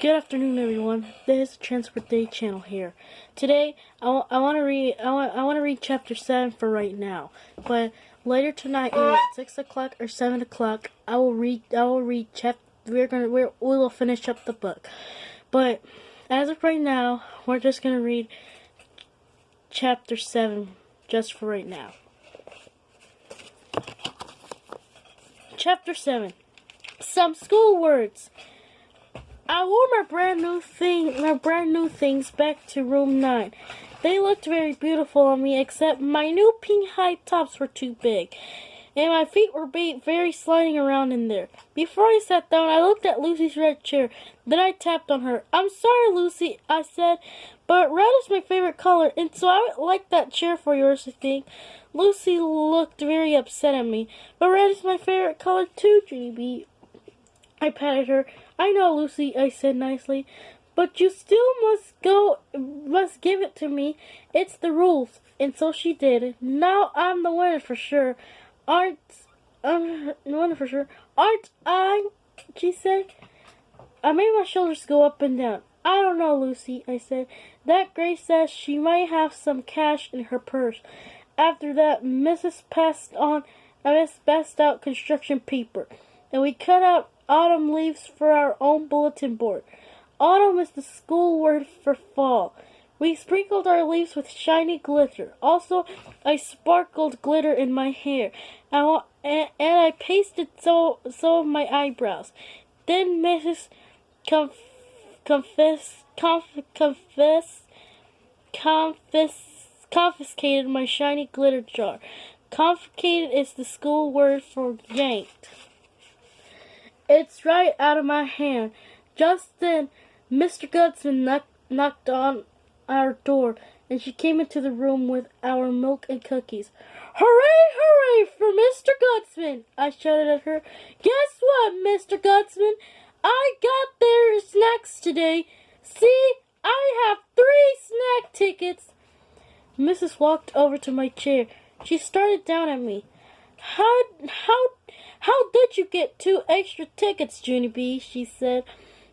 Good afternoon, everyone. This is Transport Day Channel here. Today, I want to read chapter 7 for right now. But later tonight, either at 6 o'clock or 7 o'clock, we will finish up the book. But as of right now, we're just gonna read chapter 7 just for right now. Chapter 7. Some school words. I wore my brand new things back to room 9. They looked very beautiful on me, except my new pink high tops were too big, and my feet were very sliding around in there. Before I sat down, I looked at Lucy's red chair. Then I tapped on her. "I'm sorry, Lucy," I said, "but red is my favorite color, and so I would like that chair for yours, I think." Lucy looked very upset at me. "But red is my favorite color too, Junie B." I patted her. "I know, Lucy," I said nicely, "but you still must give it to me. It's the rules." And so she did. "Now I'm the winner for sure. Aren't I?" she said. I made my shoulders go up and down. "I don't know, Lucy," I said. "That Grace says she might have some cash in her purse." After that, Mrs. passed out construction paper, and we cut out autumn leaves for our own bulletin board. Autumn is the school word for fall. We sprinkled our leaves with shiny glitter. Also, I sparkled glitter in my hair, and I pasted some of my eyebrows. Then Mrs. confiscated my shiny glitter jar. Confiscated is the school word for yanked. It's right out of my hand. Just then, Mr. Gutzman knocked on our door, and she came into the room with our milk and cookies. "Hooray, hooray for Mr. Gutzman!" I shouted at her. "Guess what, Mr. Gutzman? I got their snacks today. See, I have 3 snack tickets." Mrs. walked over to my chair. She started down at me. How did you get 2 extra tickets, Junie B?" she said.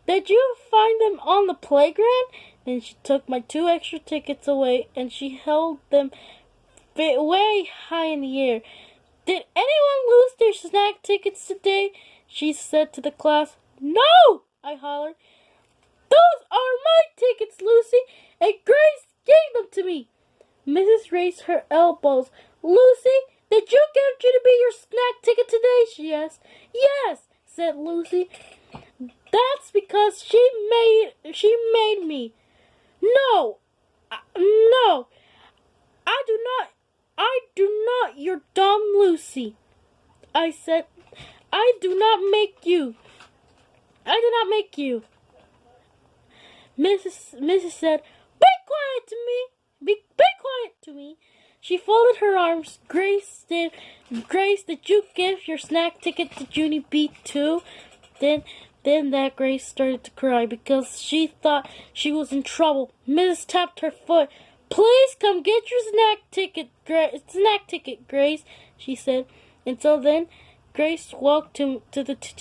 "Did you find them on the playground?" Then she took my 2 extra tickets away, and she held them way high in the air. "Did anyone lose their snack tickets today?" she said to the class. "No!" I hollered. "Those are my tickets, Lucy, and Grace gave them to me." Mrs. raised her elbows. "Lucy, did you give Junie B your snack ticket today?" she asked. "Yes," said Lucy. "That's because she made me." No, I do not, you're dumb, Lucy," I said. I do not make you. Mrs. said, Be quiet to me. She folded her arms. Grace, did you give your snack ticket to Junie B too?" Then that Grace started to cry because she thought she was in trouble. Mrs. tapped her foot. "Please come get your snack ticket, Grace," she said. And so then Grace walked to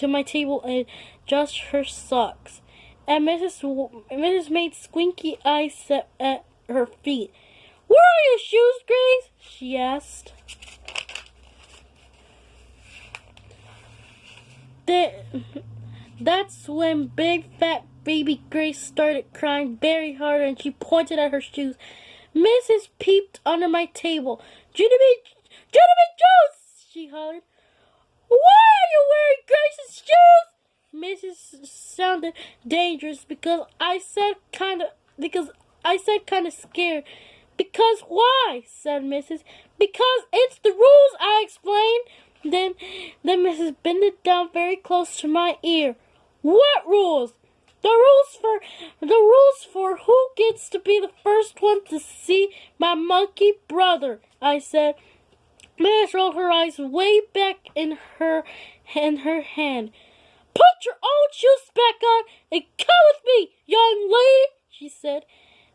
my table and adjusted her socks. And Mrs. made squinky eyes at her feet. "Where are your shoes, Grace?" she asked. That's when big fat baby Grace started crying very hard, and she pointed at her shoes. Mrs. peeped under my table. Junie B Jones!" she hollered. "Why are you wearing Grace's shoes?" Mrs. sounded dangerous because I said kind of scared. "Because why?" said Mrs. "Because it's the rules," I explained. Then Mrs. bended down very close to my ear. "What rules?" The rules for who gets to be the first one to see my monkey brother," I said. Mrs. rolled her eyes way back in her hand. "Put your old shoes back on and come with me, young lady," she said.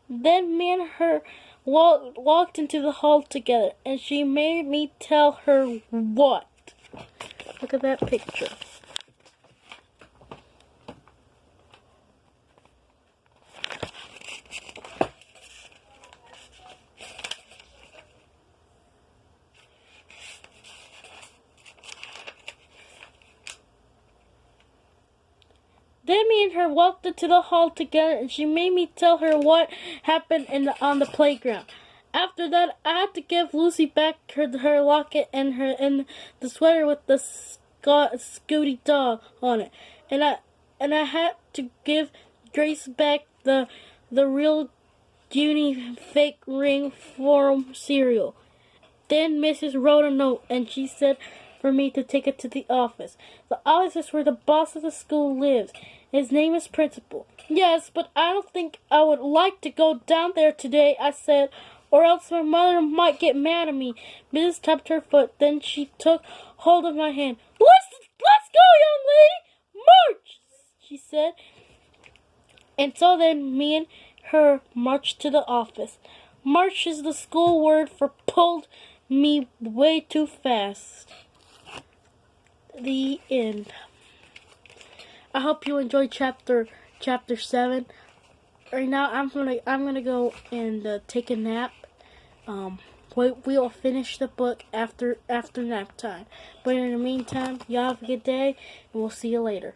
Then me and her walked into the hall together, and she made me tell her what. Look at that picture. Then me and her walked into the hall together, and she made me tell her what happened on the playground. After that, I had to give Lucy back her locket and the sweater with the Scooty dog on it, and I had to give Grace back the real Junie fake ring form cereal. Then Mrs. wrote a note, and she said for me to take it to the office. The office is where the boss of the school lives. His name is Principal. Yes, but I don't think I would like to go down there today, I said, or else my mother might get mad at me. Mrs. tapped her foot. Then she took hold of my hand. Let's go, young lady! March! She said. And so then me and her marched to the office. March is the school word for pulled me way too fast. The end. I hope you enjoyed chapter 7. Right now I'm gonna go and take a nap. We'll finish the book after nap time. But in the meantime, y'all have a good day, and we'll see you later.